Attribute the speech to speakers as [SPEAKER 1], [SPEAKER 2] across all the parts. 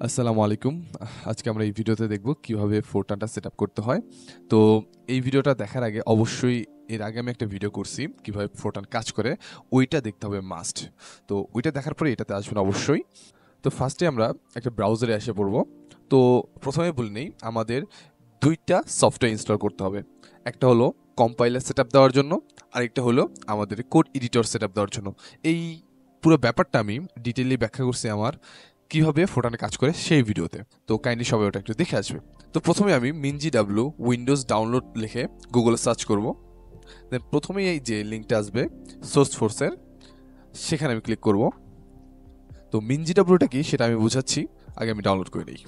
[SPEAKER 1] আসসালামু আলাইকুম। আজকে আমরা এই ভিডিওতে দেখব কিভাবে ফোরটানটা সেটআপ করতে হয়। তো এই ভিডিওটা দেখার আগে অবশ্যই এর আগে আমি একটা ভিডিও করছি কিভাবে ফোরটান কাজ করে, ওইটা দেখতে হবে মাস্ট। তো ওইটা দেখার পরে এটাতে আসবেন অবশ্যই। তো ফার্স্টে আমরা একটা ব্রাউজারে এসে পড়ব। তো প্রথমে বলে নেই, আমাদের ২টা সফটওয়্যার ইনস্টল করতে হবে। একটা হলো কম্পাইলার সেটআপ দেওয়ার জন্য, আরেকটা হলো আমাদের কোড এডিটর সেটআপ দেওয়ার জন্য। এই পুরো ব্যাপারটা আমি ডিটেইলি ব্যাখ্যা করছি আমার কিভাবে ফোরটানে কাজ করে সেই ভিডিওতে। তো কাইন্ডলি সবাই ওটা একটু দেখে আসবে। তো প্রথমে আমি mingw উইন্ডোজ ডাউনলোড লিখে গুগলে সার্চ করব। দেন প্রথমেই এই যে লিঙ্কটা আসবে সোর্স ফোর্সের, সেখানে আমি ক্লিক করব। তো mingwটা কি সেটা আমি বুঝাচ্ছি, আগে আমি ডাউনলোড করে নিই।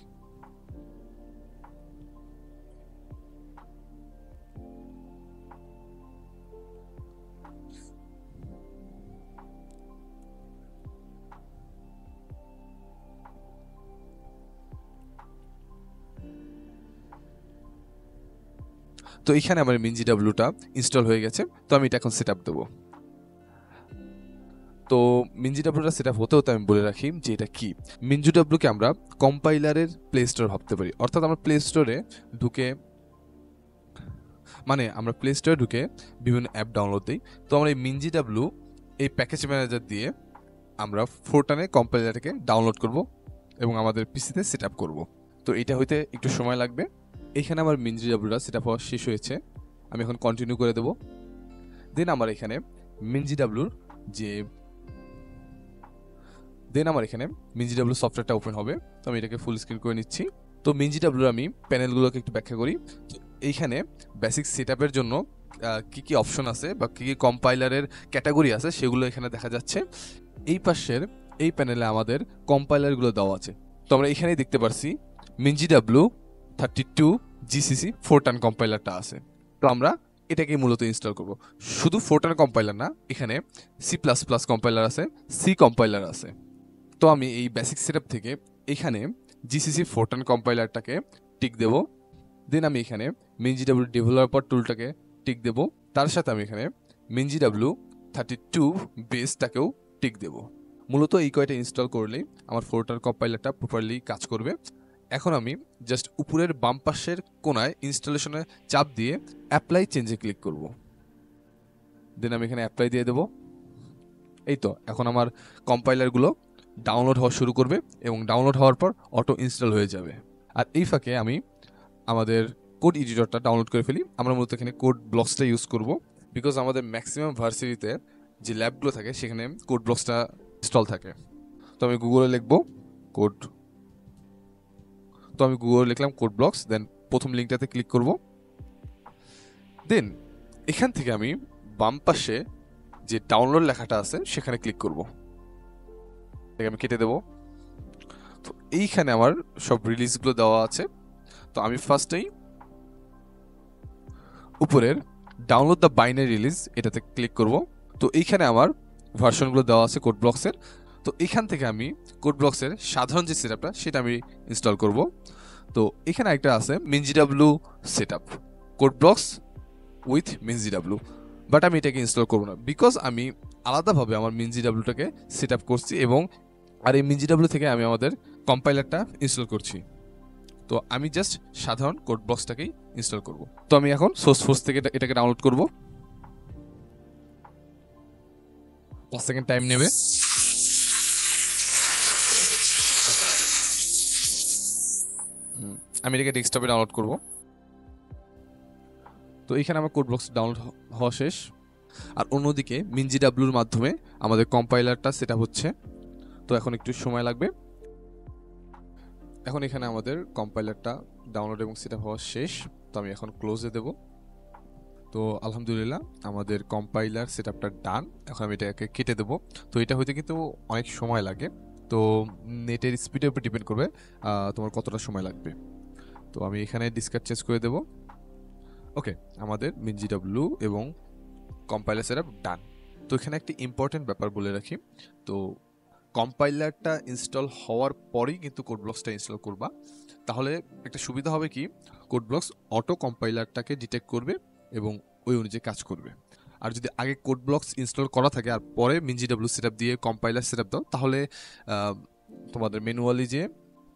[SPEAKER 1] তো এখানে আমার mingwটা ইনস্টল হয়ে গেছে। তো আমি এটা এখন সেট আপ দেবো। তো mingwটা সেট আপ হতে হতে আমি বলে রাখি যে এটা কি। mingwকে আমরা কম্পাইলারের প্লে স্টোর ভাবতে পারি। অর্থাৎ আমরা প্লে স্টোরে ঢুকে আমরা প্লে স্টোরে ঢুকে বিভিন্ন অ্যাপ ডাউনলোড দিই। তো আমরা এই mingw এই প্যাকেজ ম্যানেজার দিয়ে আমরা ফোরটানে কম্পাইলারটাকে ডাউনলোড করব এবং আমাদের পিসিতে সেট আপ করবো। তো এটা হইতে একটু সময় লাগবে। এখানে আমার mingwটা সেট আপ হওয়া শেষ হয়েছে। আমি এখন কন্টিনিউ করে দেব। দেন আমার এখানে mingwর যে mingw সফটওয়্যারটা ওপেন হবে। তো আমি এটাকে ফুল স্ক্রিন করে নিচ্ছি। তো mingwর আমি প্যানেলগুলোকে একটু ব্যাখ্যা করি। তো এইখানে বেসিক সেটআপের জন্য কি কি অপশন আছে বা কি কি কম্পাইলারের ক্যাটাগরি আছে সেগুলো এখানে দেখা যাচ্ছে। এই পাশের এই প্যানেলে আমাদের কম্পাইলারগুলো দেওয়া আছে। তো আমরা এখানেই দেখতে পারছি mingw32 জিসিসি ফোরটান কম্পাইলারটা আছে। তো আমরা এটাকে মূলত ইনস্টল করব। শুধু ফোরটান কম্পাইলার না, এখানে C++ কম্পাইলার আছে, সি কম্পাইলার আছে। তো আমি এই বেসিক সেটআপ থেকে এখানে জিসিসি ফোরটান কম্পাইলারটাকে টিক দেব। দেন আমি এখানে mingw ডেভেলপার টুলটাকে টিক দেব। তার সাথে আমি এখানে mingw32 বেসটাকেও টিক দেব। মূলত এই কয়টা ইনস্টল করলেই আমার ফোরটান কম্পাইলারটা প্রপারলি কাজ করবে। এখন আমি জাস্ট উপরের বাম পাশের কোনায় ইনস্টলেশনে চাপ দিয়ে অ্যাপ্লাই চেঞ্জে ক্লিক করব। দেন আমি এখানে অ্যাপ্লাই দিয়ে দেব। এই তো এখন আমার কম্পাইলারগুলো ডাউনলোড হওয়া শুরু করবে এবং ডাউনলোড হওয়ার পর অটো ইনস্টল হয়ে যাবে। আর এই ফাঁকে আমি আমাদের কোড এডিটরটা ডাউনলোড করে ফেলি। আমরা মূলত এখানে কোড ব্লকসটা ইউজ করব, বিকজ আমাদের ম্যাক্সিমাম ভার্সিটিতে যে ল্যাবগুলো থাকে সেখানে কোড ব্লকসটা ইনস্টল থাকে। তো আমি গুগলে লিখব কোড তো আমি গুগলে লিখলাম কোড ব্লকস। দেন প্রথম লিঙ্কটাতে ক্লিক করব। দেন এখান থেকে আমি বাম পাশে যে ডাউনলোড লেখাটা আছে সেখানে ক্লিক করব। এটাকে আমি কেটে দেব। তো এইখানে আমার সব রিলিজগুলো দেওয়া আছে। তো আমি ফার্স্টেই উপরের ডাউনলোড দ্য বাইনারি রিলিজ এটাতে ক্লিক করব। তো এইখানে আমার ভার্সনগুলো দেওয়া আছে কোড ব্লকসের। তো এখান থেকে আমি কোড ব্লকসের সাধারণ যে সেটআপটা সেটা আমি ইনস্টল করব। তো এখানে একটা আছে mingw setup code blocks with mingw, but আমি এটাকে ইনস্টল করব না, বিকজ আমি আলাদাভাবে আমার mingwটাকে সেট আপ করছি এবং আর এই mingw থেকে আমি আমাদের কম্পাইলারটা ইনস্টল করছি। তো আমি জাস্ট সাধারণ কোড ব্লকসটাকেই ইনস্টল করব। তো আমি এখন সোর্স ফোর্স থেকে এটাকে ডাউনলোড করব। 5 সেকেন্ড টাইম নেবে। আমি এটাকে ডেস্কটপে ডাউনলোড করব। তো এখানে আমার কোড ব্লকস ডাউনলোড হওয়া শেষ। আর অন্যদিকে mingwর মাধ্যমে আমাদের কম্পাইলারটা সেট আপ হচ্ছে। তো এখন একটু সময় লাগবে। এখন এখানে আমাদের কম্পাইলারটা ডাউনলোড এবং সেট আপ হওয়া শেষ। তো আমি এখন ক্লোজে দেব। তো আলহামদুলিল্লাহ আমাদের কম্পাইলার সেট আপটা ডান। এখন আমি এটাকে কেটে দেবো। তো এটা হইতে কিন্তু অনেক সময় লাগে। তো নেটের স্পিডের উপর ডিপেন্ড করবে তোমার কতটা সময় লাগবে। তো আমি এখানে ডিসকার্ড চেঞ্জ করে দেব। ওকে, আমাদের mingw এবং কম্পাইলার সেটআপ ডান। তো এখানে একটি ইম্পর্টেন্ট ব্যাপার বলে রাখি। তো কম্পাইলারটা ইনস্টল হওয়ার পরেই কিন্তু কোড ব্লকসটা ইনস্টল করবা। তাহলে একটা সুবিধা হবে কি, কোড ব্লকস অটো কম্পাইলারটাকে ডিটেক্ট করবে এবং ওই অনুযায়ী কাজ করবে। আর যদি আগে কোড ব্লকস ইনস্টল করা থাকে আর পরে mingw সেটআপ দিয়ে কম্পাইলার সেটআপ দাও, তাহলে তোমাদের ম্যানুয়ালি যে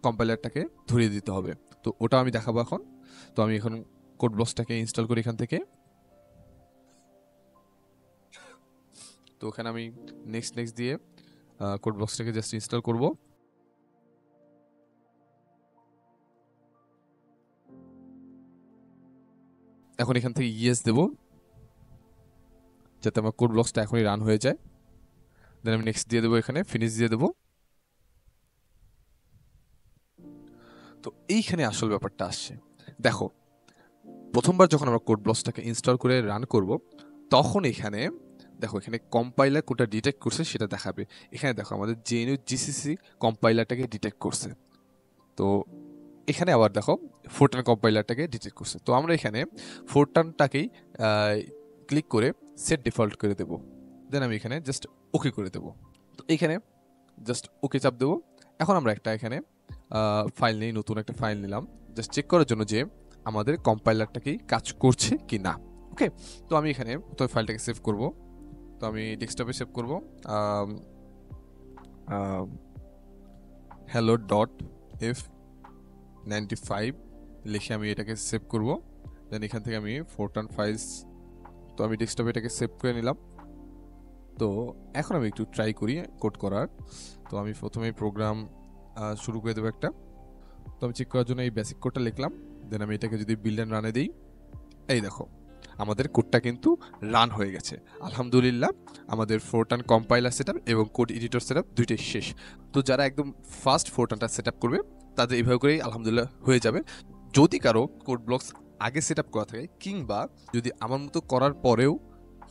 [SPEAKER 1] কম্পাইলারটাকে ধরিয়ে দিতে হবে। তো ওটা আমি দেখাবো এখন। তো আমি এখন কোড ব্লকসটাকে ইনস্টল করি এখান থেকে। তো ওখানে আমি নেক্সট দিয়ে কোড ব্লকসটাকে জাস্ট ইনস্টল করব। এখন এখান থেকে ইয়েস দেব, যাতে আমার কোড ব্লকসটা এখনই রান হয়ে যায়। দেন আমি নেক্সট দিয়ে দেবো, এখানে ফিনিশ দিয়ে দেবো। তো এইখানে আসল ব্যাপারটা আসছে। দেখো, প্রথমবার যখন আমরা কোড ব্লকসটাকে ইনস্টল করে রান করব, তখন এখানে দেখো, এখানে কম্পাইলার কোডটা ডিটেক্ট করছে সেটা দেখাবে। এখানে দেখো আমাদের জেএনইউ জিসিসি কম্পাইলারটাকে ডিটেক্ট করছে। তো এখানে আবার দেখো ফোরটান কম্পাইলারটাকে ডিটেক্ট করছে। তো আমরা এখানে ফোরটানটাকেই ক্লিক করে সেট ডিফল্ট করে দেব। দেন আমি এখানে জাস্ট ওকে করে দেব। তো এখানে জাস্ট ওকে চাপ দেবো। এখন আমরা একটা এখানে ফাইল নিই, নতুন একটা ফাইল নিলাম জাস্ট চেক করার জন্য যে আমাদের কম্পাইলারটাকেই কাজ করছে কি না। ওকে, তো আমি এখানে প্রথমে ফাইলটাকে সেভ করব। তো আমি ডেস্কটপে সেভ করব hello.f95 লিখে আমি এটাকে সেভ করব। দেন এখান থেকে আমি ফোরটান ফাইলস, তো আমি ডেস্কটপে এটাকে সেভ করে নিলাম। তো এখন আমি একটু ট্রাই করি কোড করার। তো আমি প্রথমেই প্রোগ্রাম শুরু করে দেবো একটা। তো আমি চেক করার জন্য এই বেসিক কোডটা লিখলাম। দেন আমি এটাকে যদি বিল্ড অ্যান্ড রানে দিই, এই দেখো আমাদের কোডটা কিন্তু রান হয়ে গেছে। আলহামদুলিল্লাহ, আমাদের ফোরটান কম্পাইলার সেটআপ এবং কোড এডিটর সেটআপ দুইটাই শেষ। তো যারা একদম ফার্স্ট ফোরটানটা সেটআপ করবে তাদের এইভাবে করেই আলহামদুলিল্লাহ হয়ে যাবে। যদি কারো কোড ব্লকস আগে সেটআপ করা থাকে, কিংবা যদি আমার মতো করার পরেও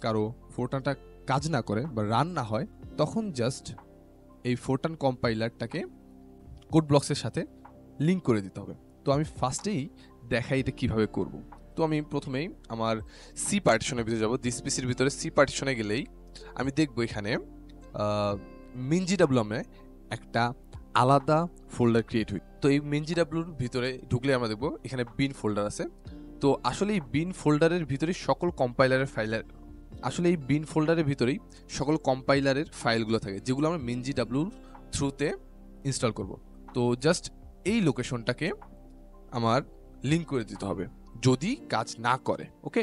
[SPEAKER 1] কারো ফোরটানটা কাজ না করে বা রান না হয়, তখন জাস্ট এই ফোরটান কম্পাইলারটাকে কোড ব্লকসের সাথে লিঙ্ক করে দিতে হবে। তো আমি ফার্স্টেই দেখাই এটা কিভাবে করব। তো আমি প্রথমেই আমার সি পার্টিশনের ভিতরে যাব। ডিসপিসির ভিতরে সি পার্টিশনে গেলেই আমি দেখব এখানে minGW নামে একটা আলাদা ফোল্ডার ক্রিয়েট হয়। তো এই minGWর ভিতরে ঢুকলে আমরা দেখব এখানে বিন ফোল্ডার আছে। তো আসলে এই বিন ফোল্ডারের ভিতরেই সকল কম্পাইলারের ফাইলগুলো থাকে, যেগুলো আমরা minGWর থ্রুতে ইনস্টল করব। তো জাস্ট এই লোকেশনটাকে আমার লিঙ্ক করে দিতে হবে যদি কাজ না করে। ওকে,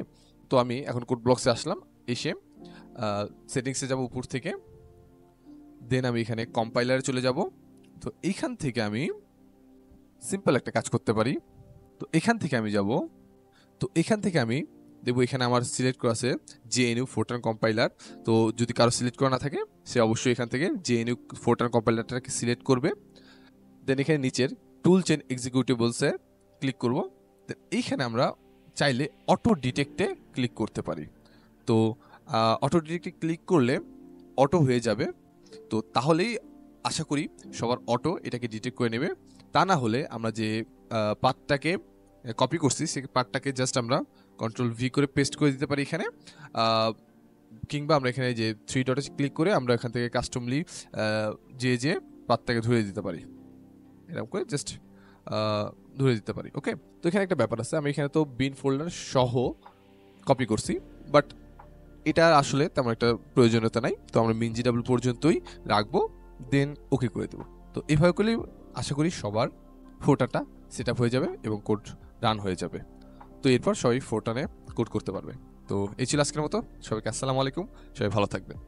[SPEAKER 1] তো আমি এখন কোড ব্লকসে আসলাম, এসে সেটিংসে যাব উপর থেকে। দেন আমি এখানে কম্পাইলারে চলে যাব। তো এইখান থেকে আমি সিম্পল একটা কাজ করতে পারি। তো এখান থেকে আমি যাব, তো এখান থেকে আমি দেখবো এখানে আমার সিলেক্ট করা আছে জেএনইউ ফোরটান কম্পাইলার। তো যদি কারো সিলেক্ট করা না থাকে, সে অবশ্যই এখান থেকে জেএনইউ ফোরটান কম্পাইলারটাকে সিলেক্ট করবে। দেন এখানে নিচের টুল চেন এক্সিকিউটেবলসে ক্লিক করব। এইখানে আমরা চাইলে অটো ডিটেক্টে ক্লিক করতে পারি। তো অটো ডিটেক্টে ক্লিক করলে অটো হয়ে যাবে। তো তাহলেই আশা করি সবার অটো এটাকে ডিটেক্ট করে নেবে। তা না হলে আমরা যে পার্টটাকে কপি করছি সেই পার্টটাকে জাস্ট আমরা কন্ট্রোল-V করে পেস্ট করে দিতে পারি এখানে, কিংবা আমরা এখানে যে থ্রি ডটে ক্লিক করে আমরা এখান থেকে কাস্টমলি যে পার্টটাকে ধরে দিতে পারি, এরকম করে জাস্ট ধরে দিতে পারি। ওকে, তো এখানে একটা ব্যাপার আছে, আমি এখানে তো বিন ফোল্ডার সহ কপি করছি, বাট এটা আসলে তেমন একটা প্রয়োজনীয়তা নাই। তো আমরা minGW পর্যন্তই রাখবো, দেন ওকে করে দেবো। তো এভাবে করলেই আশা করি সবার ফোরটানটা সেট আপ হয়ে যাবে এবং কোড রান হয়ে যাবে। তো এরপর সবাই ফোরটানে কোড করতে পারবে। তো এই ছিল আজকের মতো। সবাইকে আসসালামু আলাইকুম, সবাই ভালো থাকবেন।